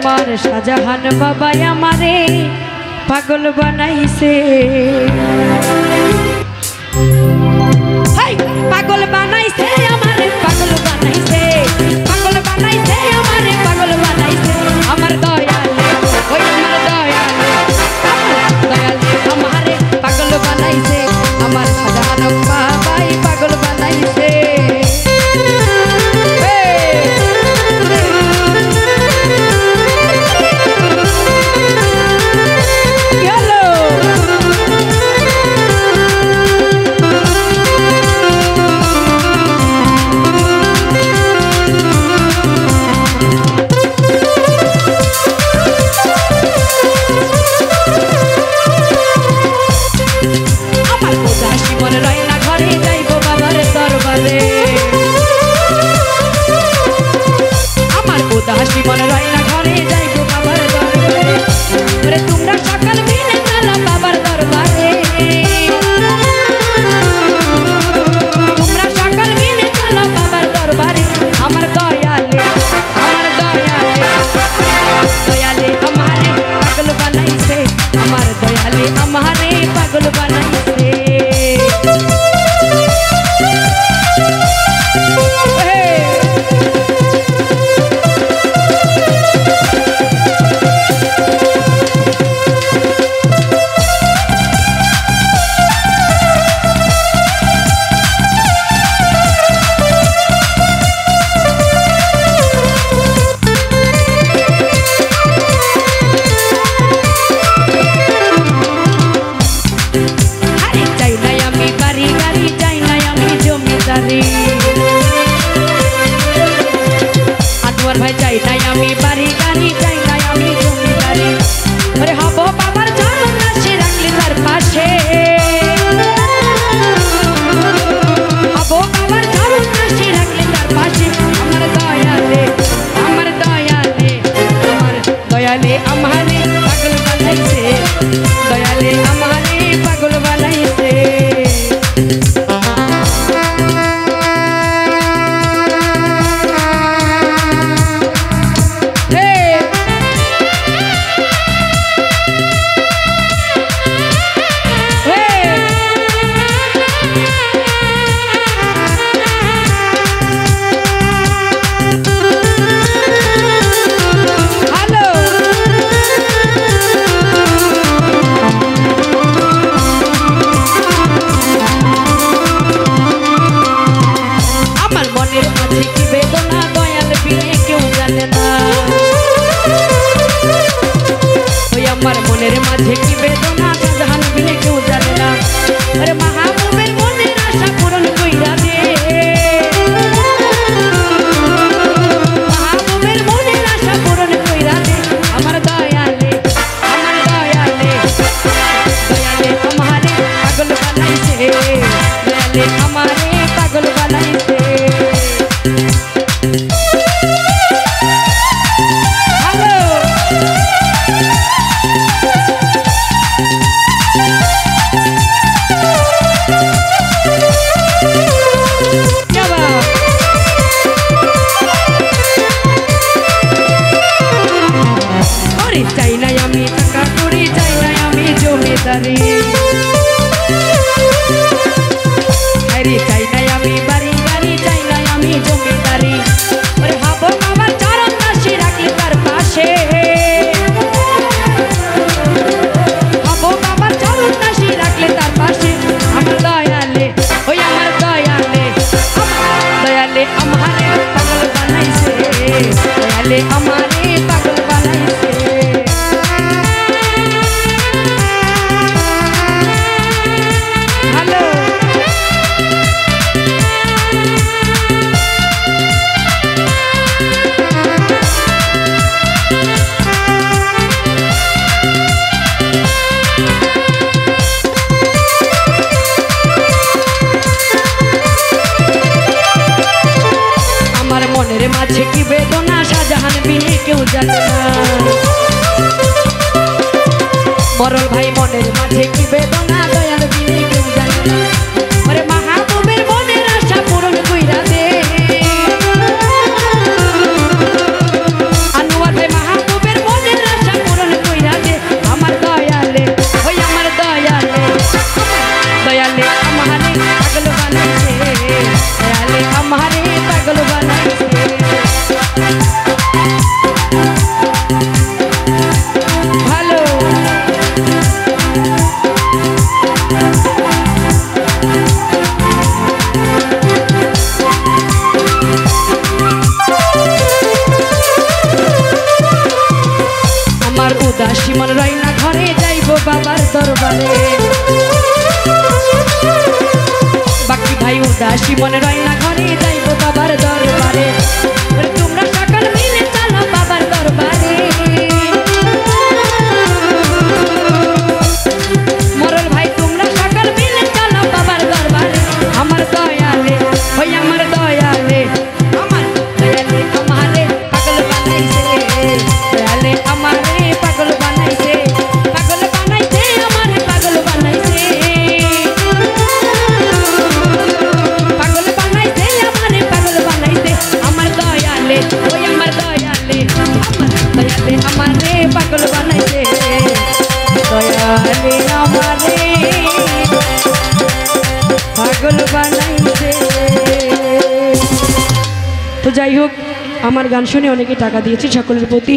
আমার শাহজাহান বাবা আমারে পাগল বানাইছে, পাগল বানাইছে আমারে পাগল বানাইছে, পাগল বানাইছে আমারে পাগল বানাইছে। আমার দয়ালে ওই আমার দয়ালে, দয়ালে আমারে পাগল বানাইছে, আমার শাহজাহান বাবাই পাগল বানাইছে। হাসি মনে রয় না ঘরে যাইব বাবার দরবারে, ওরে তোমরা সকাল মিলে চলো বাবার দরবারে, তোমরা সকাল মিলে চলো বাবার দরবারে। আমার দয়ালে, আমার দয়ালে, দয়ালে আমারে পাগল বানাইছে, আমার দয়ালে আমারে পাগল বানাইছে। আনোয়ার ভাই চাই নাই আমি বাড়ি গাড়ি, চাই নাই আমি জমিদারি, আরে হব বাবার চরণ রাশি রাখলে তার পাশে, হব বাবার চরণ রাশি রাখলে তার পাশে। আমার দয়ালে, আমার দয়ালে, আমার দয়ালে আমারে পাগল বানাইছে, দয়ালে আমারে পাগল বানাইছে। আমার মনের মাঝে কি বেদনা শাহজাহান বিনে কেউ জানে না, আরে মাহবুবের মনের আশা পূরণ কইরা দে, মাহবুবের মনের আশা পূরণ কইরা দে। আমার দয়ালে, আমার দয়ালে, দয়ালে আমারে পাগল বানাইছে, দয়ালে আমারে পাগল বানাইছে। চাই নাই আমি টাকা করি, চাই নাই আমি জমিদারি, আরে চাই নাই আমি বাড়ি গাড়ি, চাই নাই আমি জমিদারি, আরে হব বাবার চরণ রাশি রাখলে তার পাশে, হব বাবার চরণ রাশি রাখলে তার পাশে। আমার দয়ালে, ওই আমার দয়ালে, দয়ালে আমারে পাগল বানাইছে, দয়ালে আমারে পাগল বানাইছে। মনের মাঝে কি বেদনা শাহজাহান বিনে কেউ জানে না, মরল ভাই মনের মাঝে কি বেদনা দয়াল বিনে কেউ জানে না, আরে মাহবুবের মনের আশা পূরণ কইরা দে, আনোয়ার ভাই মাহবুবের উদাসী মন রয় না ঘরে যাইবো বাবার দরবারে বাকি ভাই উদাসী মন রয় না ঘরে যাইবো বাবার দরবারে তোমরা সকল মিলে চলো বাবার দরবারে মরল ভাই তোমরা সকল মিলে চলো বাবার দরবারে আমার দয়ালে ওই আমার দয়ালে আমারে পাগল বানাইছে দয়ালে আমারে পাগল বানাইছে আমারে পাগল বানাইছে আমারে পাগল বানাইছে আমার দয়ালে ওই আমার দয়ালে আমারে পাগল বানাইছে দয়ালে আমারে পাগল বানাইছে। তো যাই হোক আমার গান শুনে অনেকে টাকা দিয়েছে সকলের প্রতি